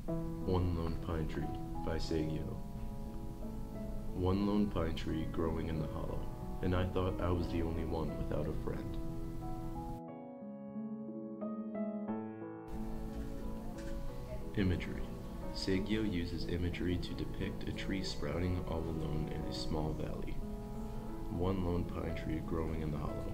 One Lone Pine Tree by Saigyo. One lone pine tree growing in the hollow, and I thought I was the only one without a friend. Imagery. Saigyo uses imagery to depict a tree sprouting all alone in a small valley. One lone pine tree growing in the hollow.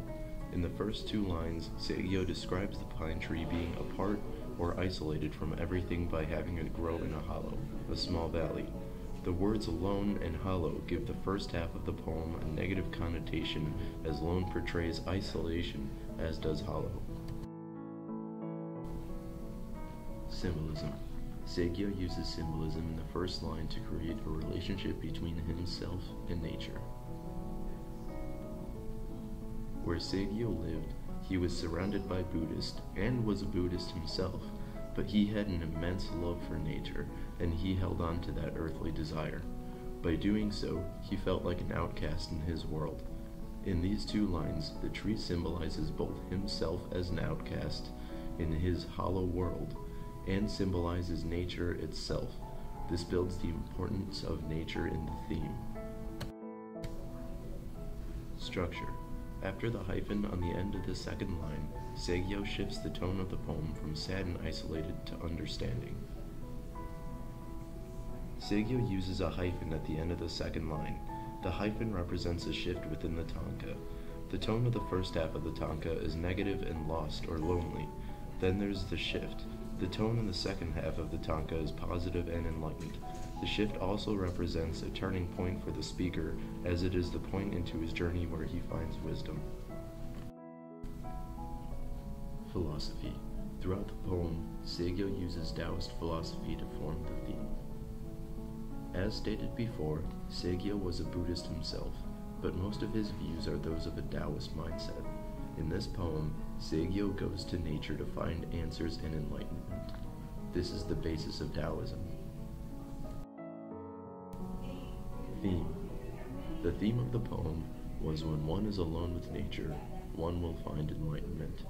In the first two lines, Saigyo describes the pine tree being apart or isolated from everything by having it grow in a hollow, a small valley. The words alone and hollow give the first half of the poem a negative connotation, as lone portrays isolation, as does hollow. Symbolism. Saigyo uses symbolism in the first line to create a relationship between himself and nature. Where Saigyo lived, he was surrounded by Buddhists and was a Buddhist himself, but he had an immense love for nature, and he held on to that earthly desire. By doing so, he felt like an outcast in his world. In these two lines, the tree symbolizes both himself as an outcast in his hollow world, and symbolizes nature itself. This builds the importance of nature in the theme. Structure. After the hyphen on the end of the second line, Saigyo shifts the tone of the poem from sad and isolated to understanding. Saigyo uses a hyphen at the end of the second line. The hyphen represents a shift within the tanka. The tone of the first half of the tanka is negative and lost or lonely. Then there's the shift. The tone in the second half of the tanka is positive and enlightened. The shift also represents a turning point for the speaker, as it is the point into his journey where he finds wisdom. Philosophy. Throughout the poem, Saigyo uses Taoist philosophy to form the theme. As stated before, Saigyo was a Buddhist himself, but most of his views are those of a Taoist mindset. In this poem, Saigyo goes to nature to find answers and enlightenment. This is the basis of Taoism. Theme. The theme of the poem was when one is alone with nature, one will find enlightenment.